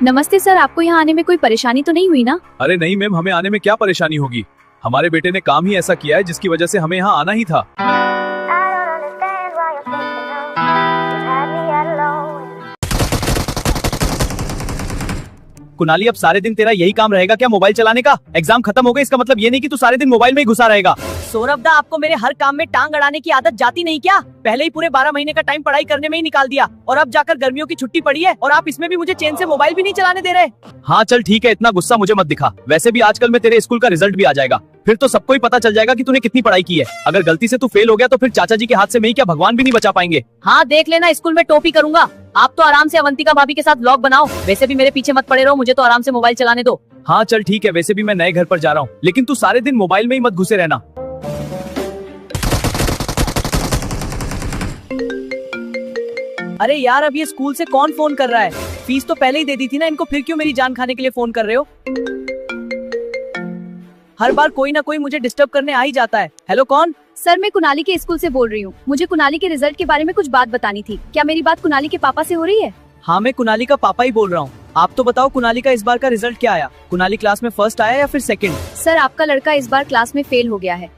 नमस्ते सर, आपको यहाँ आने में कोई परेशानी तो नहीं हुई ना? अरे नहीं मैम, हमें आने में क्या परेशानी होगी। हमारे बेटे ने काम ही ऐसा किया है जिसकी वजह से हमें यहाँ आना ही था। कुनाली, अब सारे दिन तेरा यही काम रहेगा क्या, मोबाइल चलाने का? एग्जाम खत्म हो गए, इसका मतलब ये नहीं कि तू सारे दिन मोबाइल में ही घुसा रहेगा। सौरभ दा, आपको मेरे हर काम में टांग अड़ाने की आदत जाती नहीं क्या? पहले ही पूरे 12 महीने का टाइम पढ़ाई करने में ही निकाल दिया और अब जाकर गर्मियों की छुट्टी पड़ी है और आप इसमें भी मुझे चैन से मोबाइल भी नहीं चलाने दे रहे। हाँ चल ठीक है, इतना गुस्सा मुझे मत दिखा। वैसे भी आजकल में तेरे स्कूल का रिजल्ट भी आ जाएगा, फिर तो सबको ही पता चल जाएगा कि तूने कितनी पढ़ाई की है। अगर गलती से तू फेल हो गया तो फिर चाचा जी के हाथ से मैं ही क्या, भगवान भी नहीं बचा पाएंगे। हाँ देख लेना, स्कूल में टोपी करूंगा। आप तो आराम से अवंतिका भाभी के साथ व्लॉग बनाओ, वैसे भी मेरे पीछे मत पड़े रहो, मुझे तो आराम से मोबाइल चलाने दो। हाँ चल ठीक है, वैसे भी मैं नए घर पर जा रहा हूँ, लेकिन तू सारे दिन मोबाइल में ही मत घुसे रहना। अरे यार, अब ये स्कूल से कौन फोन कर रहा है? फीस तो पहले ही दे दी थी ना इनको, फिर क्यों मेरी जान खाने के लिए फोन कर रहे हो? हर बार कोई ना कोई मुझे डिस्टर्ब करने आ ही जाता है। हेलो, कौन? सर, मैं कुनाली के स्कूल से बोल रही हूँ। मुझे कुनाली के रिजल्ट के बारे में कुछ बात बतानी थी। क्या मेरी बात कुनाली के पापा से हो रही है? हाँ, मैं कुनाली का पापा ही बोल रहा हूँ। आप तो बताओ, कुनाली का इस बार का रिजल्ट क्या आया? कुनाली क्लास में फर्स्ट आया या फिर सेकंड? सर, आपका लड़का इस बार क्लास में फेल हो गया है,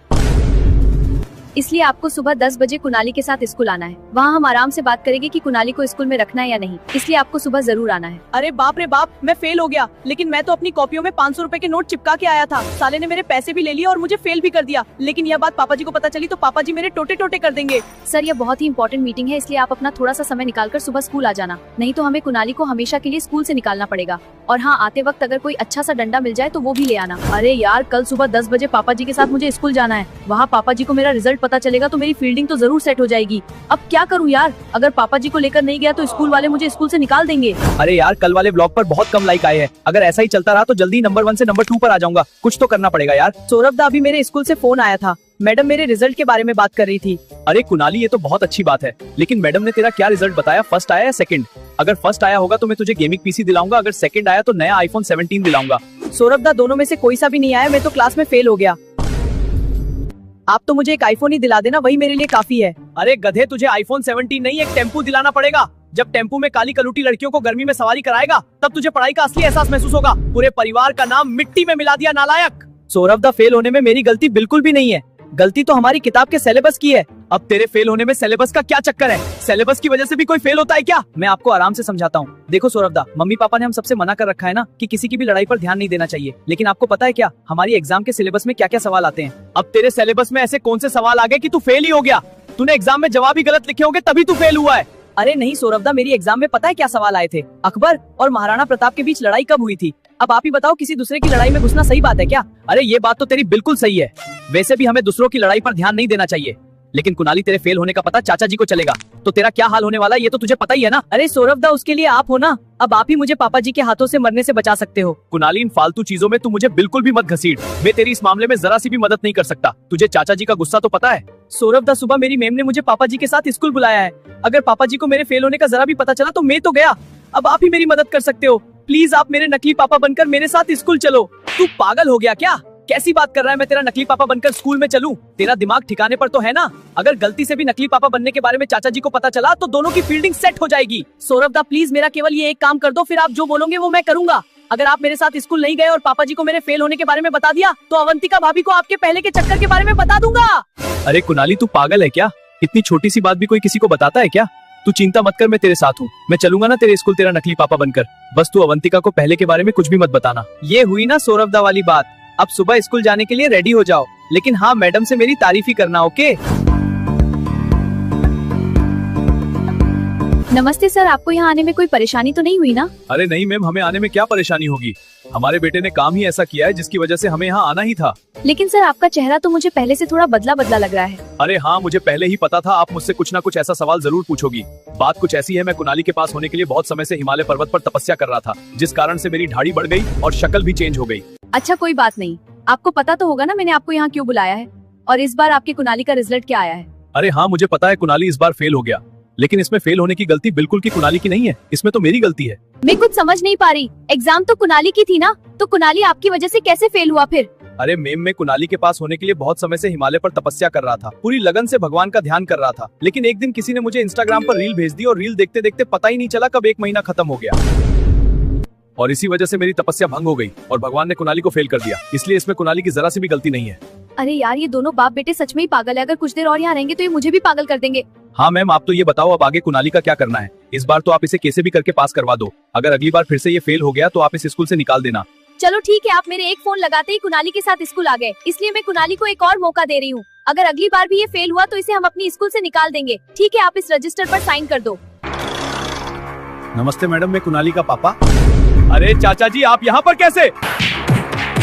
इसलिए आपको सुबह 10 बजे कुनाली के साथ स्कूल आना है। वहाँ हम आराम से बात करेंगे कि कुनाली को स्कूल में रखना है या नहीं, इसलिए आपको सुबह जरूर आना है। अरे बाप रे बाप, मैं फेल हो गया, लेकिन मैं तो अपनी कॉपियों में 500 रुपए के नोट चिपका के आया था। साले ने मेरे पैसे भी ले लिए और मुझे फेल भी कर दिया। लेकिन यह बात पापा जी को पता चली तो पापा जी मेरे टोटे टोटे कर देंगे। सर, यह बहुत ही इंपॉर्टेंट मीटिंग है, इसलिए आप अपना थोड़ा सा समय निकालकर सुबह स्कूल आ जाना, नहीं तो हमें कुनाली को हमेशा के लिए स्कूल से निकालना पड़ेगा। और हाँ, आते वक्त अगर कोई अच्छा सा डंडा मिल जाए तो वो भी ले आना। अरे यार, कल सुबह 10 बजे पापा जी के साथ मुझे स्कूल जाना है। वहाँ पापा जी को मेरा रिजल्ट पता चलेगा तो मेरी फील्डिंग तो जरूर सेट हो जाएगी। अब क्या करूँ यार, अगर पापा जी को लेकर नहीं गया तो स्कूल वाले मुझे स्कूल से निकाल देंगे। अरे यार, कल वाले ब्लॉग पर बहुत कम लाइक आए हैं, अगर ऐसा ही चलता रहा तो जल्दी नंबर 1 से नंबर 2 पर आ जाऊंगा। कुछ तो करना पड़ेगा यार। सौरभ दा, अभी मेरे स्कूल से फोन आया था, मैडम मेरे रिजल्ट के बारे में बात कर रही थी। अरे कुनाली, ये तो बहुत अच्छी बात है, लेकिन मैडम ने तेरा क्या रिजल्ट बताया, फर्स्ट आया या सेकंड? अगर फर्स्ट आया होगा तो मैं तुझे गेमिंग पीसी दिलाऊंगा, अगर सेकंड आया तो नया आईफोन 17 दिलाऊंगा। सौरभ दा, दोनों में से कोई सा भी नहीं आया, मैं तो क्लास में फेल हो गया। आप तो मुझे एक आईफोन ही दिला देना, वही मेरे लिए काफी है। अरे गधे, तुझे आईफोन 17 नहीं, एक टेम्पू दिलाना पड़ेगा। जब टेम्पू में काली कलूटी लड़कियों को गर्मी में सवारी कराएगा तब तुझे पढ़ाई का असली एहसास महसूस होगा। पूरे परिवार का नाम मिट्टी में मिला दिया, नालायक। सौरभ दा, फेल होने में मेरी गलती बिल्कुल भी नहीं है, गलती तो हमारी किताब के सिलेबस की है। अब तेरे फेल होने में सिलेबस का क्या चक्कर है? सिलेबस की वजह से भी कोई फेल होता है क्या? मैं आपको आराम से समझाता हूँ। देखो सौरभ दा, मम्मी पापा ने हम सबसे मना कर रखा है ना कि किसी की भी लड़ाई पर ध्यान नहीं देना चाहिए, लेकिन आपको पता है क्या, हमारी एग्जाम के सिलेबस में क्या क्या सवाल आते हैं? अब तेरे सिलेबस में ऐसे कौन से सवाल आ गए कि तू फेल ही हो गया? तूने एग्जाम में जवाब ही गलत लिखे होंगे तभी तू फेल हुआ है। अरे नहीं सौरभ दा, मेरी एग्जाम में पता है क्या सवाल आए थे? अकबर और महाराणा प्रताप के बीच लड़ाई कब हुई थी? अब आप ही बताओ, किसी दूसरे की लड़ाई में घुसना सही बात है क्या? अरे ये बात तो तेरी बिल्कुल सही है, वैसे भी हमें दूसरों की लड़ाई पर ध्यान नहीं देना चाहिए, लेकिन कुनाली, तेरे फेल होने का पता चाचा जी को चलेगा तो तेरा क्या हाल होने वाला है ये तो तुझे पता ही है ना। अरे सौरभ दा, उसके लिए आप हो ना, अब आप ही मुझे पापा जी के हाथों से मरने से बचा सकते हो। कुनाली, इन फालतू चीजों में तू मुझे बिल्कुल भी मत घसीट, मैं तेरी इस मामले में जरा सी भी मदद नहीं कर सकता। तुझे चाचा जी का गुस्सा तो पता है। सौरभ दा, सुबह मेरी मैम ने मुझे पापा जी के साथ स्कूल बुलाया है, अगर पापा जी को मेरे फेल होने का जरा भी पता चला तो मैं तो गया। अब आप ही मेरी मदद कर सकते हो, प्लीज आप मेरे नकली पापा बनकर मेरे साथ स्कूल चलो। तू पागल हो गया क्या? कैसी बात कर रहा है, मैं तेरा नकली पापा बनकर स्कूल में चलूं? तेरा दिमाग ठिकाने पर तो है ना? अगर गलती से भी नकली पापा बनने के बारे में चाचा जी को पता चला तो दोनों की फील्डिंग सेट हो जाएगी। सौरभ दा, प्लीज मेरा केवल ये एक काम कर दो, फिर आप जो बोलोगे वो मैं करूंगा। अगर आप मेरे साथ स्कूल नहीं गए और पापा जी को मेरे फेल होने के बारे में बता दिया तो अवंतिका भाभी को आपके पहले के चक्कर के बारे में बता दूंगा। अरे कुनाली, तू पागल है क्या? इतनी छोटी सी बात भी कोई किसी को बताता है क्या? तू चिंता मत कर, मैं तेरे साथ हूँ, मैं चलूंगा ना तेरे स्कूल तेरा नकली पापा बनकर। बस तू अवंतिका को पहले के बारे में कुछ भी मत बताना। ये हुई ना सौरभ दा वाली बात। अब सुबह स्कूल जाने के लिए रेडी हो जाओ, लेकिन हाँ, मैडम से मेरी तारीफ ही करना, ओके? नमस्ते सर, आपको यहाँ आने में कोई परेशानी तो नहीं हुई ना? अरे नहीं मैम, हमें आने में क्या परेशानी होगी, हमारे बेटे ने काम ही ऐसा किया है जिसकी वजह से हमें यहाँ आना ही था। लेकिन सर, आपका चेहरा तो मुझे पहले से थोड़ा बदला बदला लग रहा है। अरे हाँ, मुझे पहले ही पता था आप मुझसे कुछ ना कुछ ऐसा सवाल जरूर पूछोगी। बात कुछ ऐसी है, मैं कुनाली के पास होने के लिए बहुत समय से हिमालय पर्वत पर तपस्या कर रहा था, जिस कारण से मेरी दाढ़ी बढ़ गई और शक्ल भी चेंज हो गई। अच्छा, कोई बात नहीं, आपको पता तो होगा ना मैंने आपको यहाँ क्यों बुलाया है, और इस बार आपके कुनाली का रिजल्ट क्या आया है? अरे हाँ, मुझे पता है कुनाली इस बार फेल हो गया, लेकिन इसमें फेल होने की गलती बिल्कुल की कुनाली की नहीं है, इसमें तो मेरी गलती है। मैं कुछ समझ नहीं पा रही, एग्जाम तो कुनाली की थी ना, तो कुनाली आपकी वजह से कैसे फेल हुआ फिर? अरे मैम, मैं कुनाली के पास होने के लिए बहुत समय से हिमालय पर तपस्या कर रहा था, पूरी लगन से भगवान का ध्यान कर रहा था, लेकिन एक दिन किसी ने मुझे इंस्टाग्राम पर रील भेज दी और रील देखते देखते पता ही नहीं चला कब 1 महीना खत्म हो गया। और इसी वजह से मेरी तपस्या भंग हो गई और भगवान ने कुणाली को फेल कर दिया। इसलिए इसमें कुणाली की जरा सी भी गलती नहीं है। अरे यार, ये दोनों बाप बेटे सच में ही पागल है। अगर कुछ देर और यहाँ रहेंगे तो ये मुझे भी पागल कर देंगे। हाँ मैम, आप तो ये बताओ अब आगे कुणाली का क्या करना है। इस बार तो आप इसे कैसे भी करके पास करवा दो। अगर अगली बार फिर से ये फेल हो गया तो आप इस स्कूल से निकाल देना। चलो ठीक है, आप मेरे एक फोन लगाते ही कुणाली के साथ स्कूल आ गए, इसलिए मैं कुणाली को एक और मौका दे रही हूँ। अगर अगली बार भी ये फेल हुआ तो इसे हम अपनी स्कूल से निकाल देंगे। ठीक है, आप इस रजिस्टर पर साइन कर दो। नमस्ते मैडम, मैं कुणाली का पापा। अरे चाचा जी, आप यहाँ पर कैसे?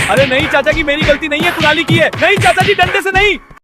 अरे नहीं चाचा जी, मेरी गलती नहीं है, कुणाली की है। नहीं चाचा जी, डंडे से नहीं।